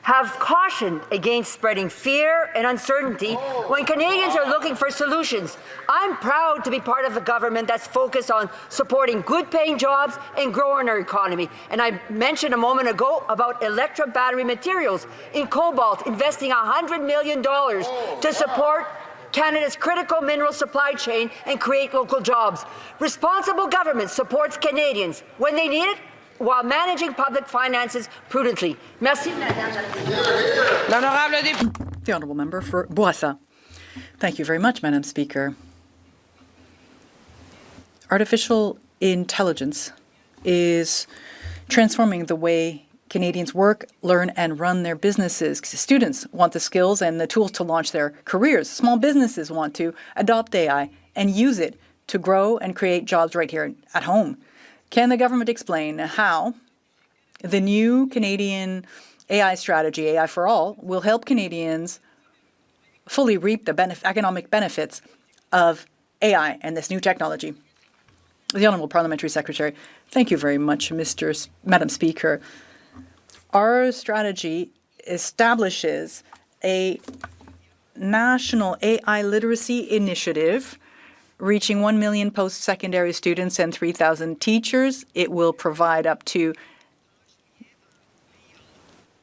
[SPEAKER 6] have cautioned against spreading fear and uncertainty when Canadians are looking for solutions. I'm proud to be part of a government that's focused on supporting good-paying jobs and growing our economy. And I mentioned a moment ago about electric battery materials in cobalt, investing $100 million to support Canada's critical mineral supply chain and create local jobs. Responsible government supports Canadians when they need it, while managing public finances prudently. Merci, Madame.
[SPEAKER 17] The Honourable Member for Bourassa. Thank you very much, Madam Speaker. Artificial intelligence is transforming the way Canadians work, learn, and run their businesses. Students want the skills and the tools to launch their careers. Small businesses want to adopt AI and use it to grow and create jobs right here at home. Can the government explain how the new Canadian AI strategy, AI for All, will help Canadians fully reap the economic benefits of AI and this new technology? The Honourable Parliamentary Secretary. Thank you very much, Madam Speaker. Our strategy establishes a national AI literacy initiative reaching 1 million post-secondary students and 3,000 teachers. It will provide up to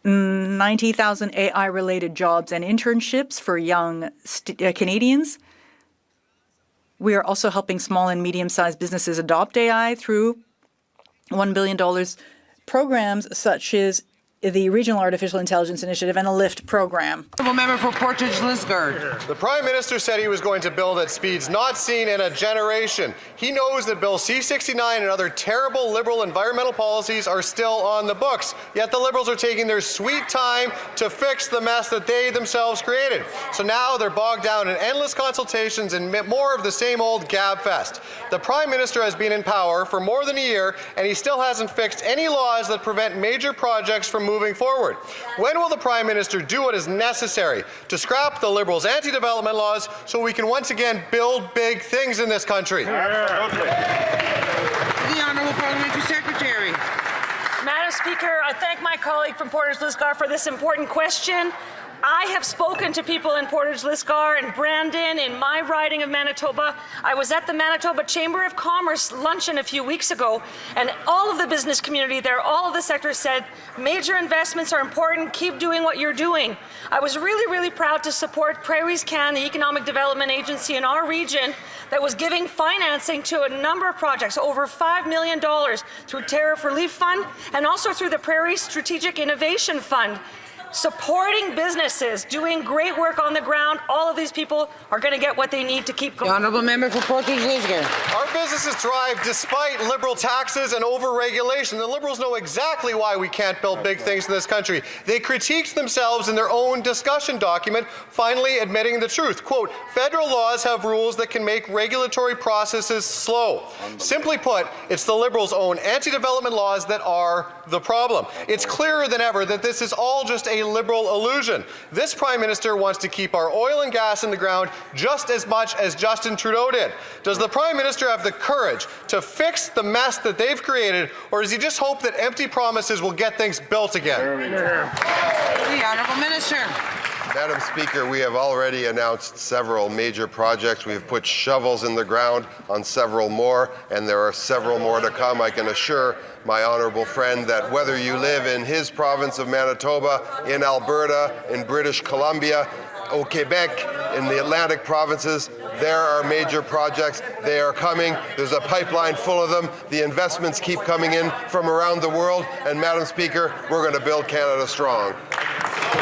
[SPEAKER 17] 90,000 AI-related jobs and internships for young Canadians. We are also helping small and medium-sized businesses adopt AI through $1 billion programs such as the Regional Artificial Intelligence Initiative and a LIFT program.
[SPEAKER 1] Honourable member for Portage Lisgard.
[SPEAKER 7] The Prime Minister said he was going to build at speeds not seen in a generation. He knows that Bill C-69 and other terrible Liberal environmental policies are still on the books, yet the Liberals are taking their sweet time to fix the mess that they themselves created. So now they're bogged down in endless consultations and more of the same old gab fest. The Prime Minister has been in power for more than a year, and he still hasn't fixed any laws that prevent major projects from moving forward. When will the Prime Minister do what is necessary to scrap the Liberals' anti-development laws so we can once again build big things in this country?
[SPEAKER 1] The Honourable Parliamentary Secretary.
[SPEAKER 8] Madam Speaker, I thank my colleague from Portage Lisgar for this important question. I have spoken to people in Portage Lisgar and Brandon in my riding of Manitoba. I was at the Manitoba Chamber of Commerce luncheon a few weeks ago, and all of the business community there, all of the sectors said, major investments are important, keep doing what you're doing. I was really, really proud to support Prairies Can, the economic development agency in our region that was giving financing to a number of projects, over $5 million through Tariff Relief Fund and also through the Prairie Strategic Innovation Fund. Supporting businesses, doing great work on the ground. All of these people are going to get what they need to keep going.
[SPEAKER 1] The Honourable Member for Portage Lisgar.
[SPEAKER 7] Our businesses thrive despite Liberal taxes and over-regulation. The Liberals know exactly why we can't build big things in this country. They critiqued themselves in their own discussion document, finally admitting the truth. Quote, federal laws have rules that can make regulatory processes slow. Simply put, it's the Liberals' own anti-development laws that are the problem. It's clearer than ever that this is all just a Liberal illusion. This Prime Minister wants to keep our oil and gas in the ground just as much as Justin Trudeau did. Does the Prime Minister have the courage to fix the mess that they've created, or does he just hope that empty promises will get things built again?
[SPEAKER 1] The Honourable Minister.
[SPEAKER 4] Madam Speaker, we have already announced several major projects. We have put shovels in the ground on several more, and there are several more to come. I can assure my honourable friend that whether you live in his province of Manitoba, in Alberta, in British Columbia, au Quebec, in the Atlantic provinces, there are major projects. They are coming. There's a pipeline full of them. The investments keep coming in from around the world. And Madam Speaker, we're going to build Canada strong.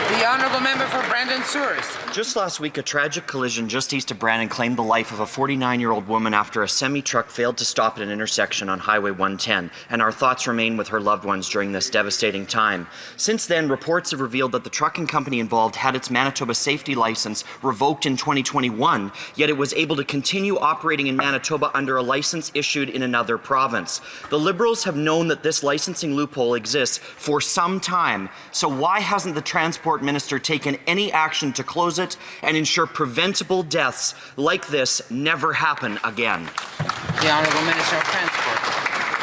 [SPEAKER 1] The honourable member for Brandon Souris.
[SPEAKER 9] Just last week, a tragic collision just east of Brandon claimed the life of a 49-year-old woman after a semi-truck failed to stop at an intersection on Highway 110, and our thoughts remain with her loved ones during this devastating time. Since then, reports have revealed that the trucking company involved had its Manitoba safety license revoked in 2021, yet it was able to continue operating in Manitoba under a license issued in another province. The Liberals have known that this licensing loophole exists for some time, so why hasn't the Transport Minister taken any action to close it and ensure preventable deaths like this never happen again?
[SPEAKER 1] The Honourable Minister of Transport.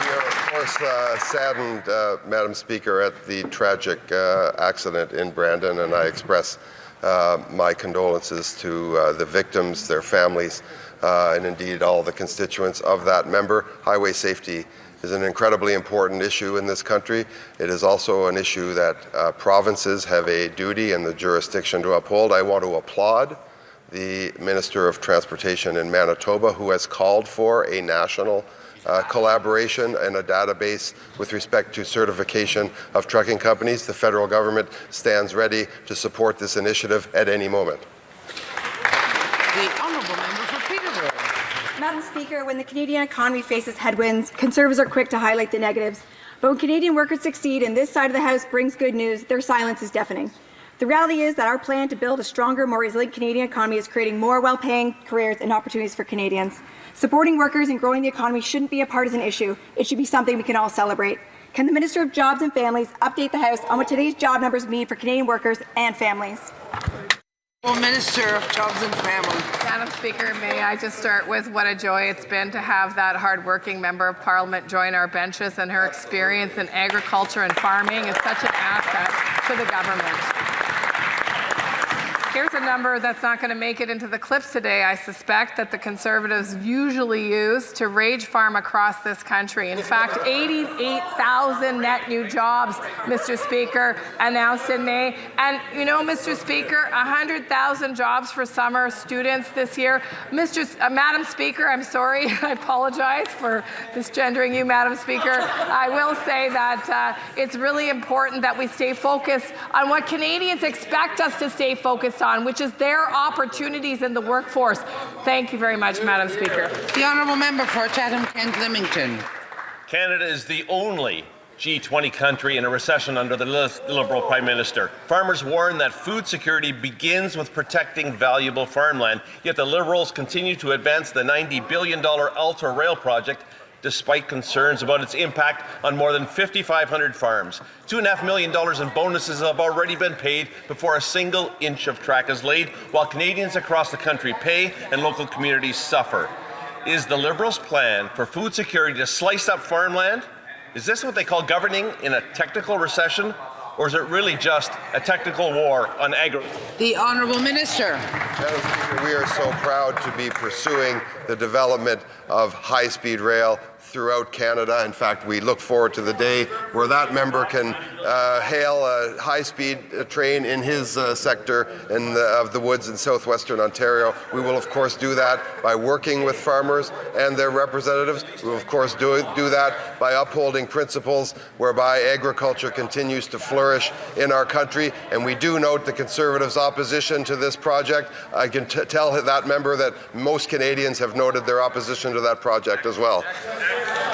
[SPEAKER 4] We are, of course, saddened, Madam Speaker, at the tragic accident in Brandon, and I express my condolences to the victims, their families, and indeed all the constituents of that member. Highway safety is an incredibly important issue in this country. It is also an issue that provinces have a duty and the jurisdiction to uphold. I want to applaud the Minister of Transportation in Manitoba, who has called for a national collaboration and a database with respect to certification of trucking companies. The federal government stands ready to support this initiative at any moment.
[SPEAKER 1] The honourable member for Peterborough.
[SPEAKER 10] Madam Speaker, when the Canadian economy faces headwinds, Conservatives are quick to highlight the negatives. But when Canadian workers succeed and this side of the House brings good news, their silence is deafening. The reality is that our plan to build a stronger, more resilient Canadian economy is creating more well-paying careers and opportunities for Canadians. Supporting workers and growing the economy shouldn't be a partisan issue. It should be something we can all celebrate. Can the Minister of Jobs and Families update the House on what today's job numbers mean for Canadian workers and families?
[SPEAKER 1] Minister of Jobs and Families.
[SPEAKER 12] Madam Speaker, may I just start with what a joy it's been to have that hard-working member of Parliament join our benches, and her experience in agriculture and farming is such an asset to the government. Here's a number that's not going to make it into the clips today, I suspect, that the Conservatives usually use to rage farm across this country. In fact, 88,000 net new jobs, Mr. Speaker, announced in May. And, you know, Mr. Speaker, 100,000 jobs for summer students this year. Madam Speaker, I'm sorry, I apologize for misgendering you, Madam Speaker. I will say that it's really important that we stay focused on what Canadians expect us to stay focused on, which is their opportunities in the workforce. Thank you very much, Madam Speaker.
[SPEAKER 1] The honourable member for Chatham-Kent Leamington.
[SPEAKER 24] Canada is the only G20 country in a recession under the Liberal Prime Minister. Farmers warn that food security begins with protecting valuable farmland, yet the Liberals continue to advance the $90 billion Ultra Rail project despite concerns about its impact on more than 5,500 farms. $2.5 million in bonuses have already been paid before a single inch of track is laid, while Canadians across the country pay and local communities suffer. Is the Liberals' plan for food security to slice up farmland? Is this what they call governing in a technical recession? Or is it really just a technical war on agriculture?
[SPEAKER 1] The Honourable Minister.
[SPEAKER 4] Madam Speaker, we are so proud to be pursuing the development of high-speed rail throughout Canada. In fact, we look forward to the day where that member can hail a high-speed train in his sector of the woods in southwestern Ontario. We will, of course, do that by working with farmers and their representatives. We will, of course, do that by upholding principles whereby agriculture continues to flourish in our country. And we do note the Conservatives' opposition to this project. I can tell that member that most Canadians have noted their opposition to that project as well.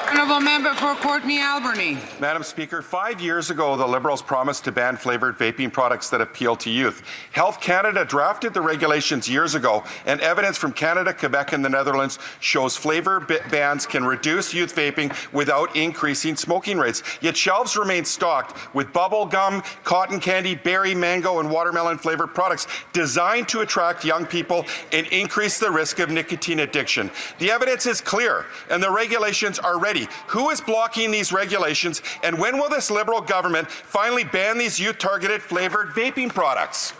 [SPEAKER 1] Honourable member for Courtney Alberni.
[SPEAKER 25] Madam Speaker, 5 years ago, the Liberals promised to ban flavoured vaping products that appeal to youth. Health Canada drafted the regulations years ago, and evidence from Canada, Quebec, and the Netherlands shows flavour bans can reduce youth vaping without increasing smoking rates. Yet shelves remain stocked with bubble gum, cotton candy, berry, mango, and watermelon flavoured products designed to attract young people and increase the risk of nicotine addiction. The evidence is clear, and the regulations are ready. Society. Who is blocking these regulations, and when will this Liberal government finally ban these youth-targeted flavoured vaping products?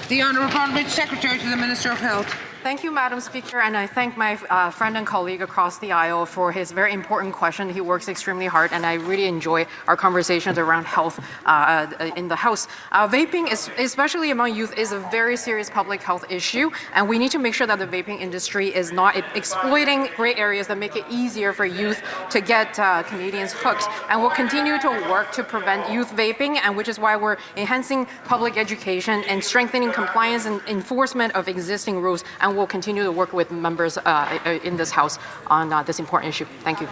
[SPEAKER 1] The Honourable Parliamentary Secretary to the Minister of Health.
[SPEAKER 3] Thank you, Madam Speaker, and I thank my friend and colleague across the aisle for his very important question. He works extremely hard, and I really enjoy our conversations around health in the House. Vaping, especially among youth, is a very serious public health issue, and we need to make sure that the vaping industry is not exploiting gray areas that make it easier for youth to get Canadians hooked. And we'll continue to work to prevent youth vaping, and which is why we're enhancing public education and strengthening compliance and enforcement of existing rules. And we'll continue to work with members in this House on this important issue. Thank you.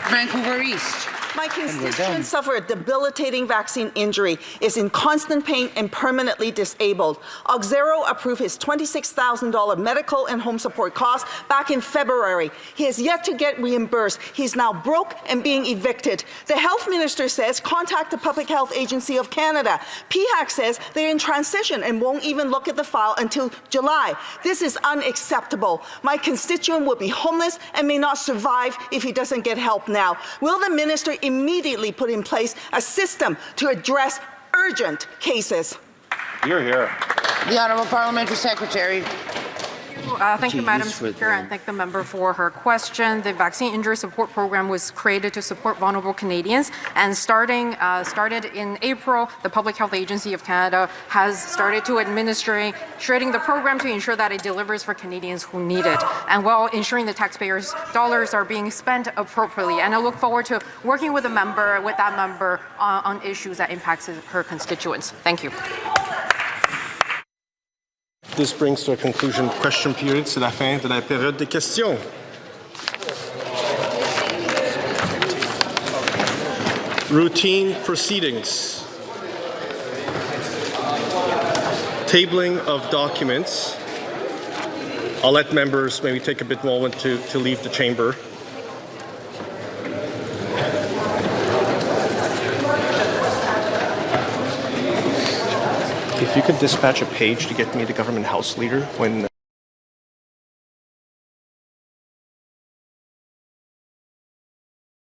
[SPEAKER 1] Vancouver East.
[SPEAKER 11] My constituent suffered a debilitating vaccine injury, is in constant pain and permanently disabled. Auxero approved his $26,000 medical and home support costs back in February. He has yet to get reimbursed. He's now broke and being evicted. The health minister says contact the Public Health Agency of Canada. PHAC says they're in transition and won't even look at the file until July. This is unacceptable. My constituent will be homeless and may not survive if he doesn't get help now. Will the minister immediately put in place a system to address urgent cases?
[SPEAKER 25] Hear, hear.
[SPEAKER 1] The Honourable Parliamentary Secretary.
[SPEAKER 3] Thank you, Madam Speaker, and thank the member for her question. The Vaccine Injury Support Program was created to support vulnerable Canadians, and started in April, the Public Health Agency of Canada has started to administering the program to ensure that it delivers for Canadians who need it, and while ensuring the taxpayers' dollars are being spent appropriately. And I look forward to working with that member on issues that impact her constituents. Thank you.
[SPEAKER 15] This brings to a conclusion the question period. C'est la fin de la période des questions. Routine proceedings. Tabling of documents. I'll let members maybe take a bit moment to leave the chamber. If you could dispatch a page to get me the government house leader when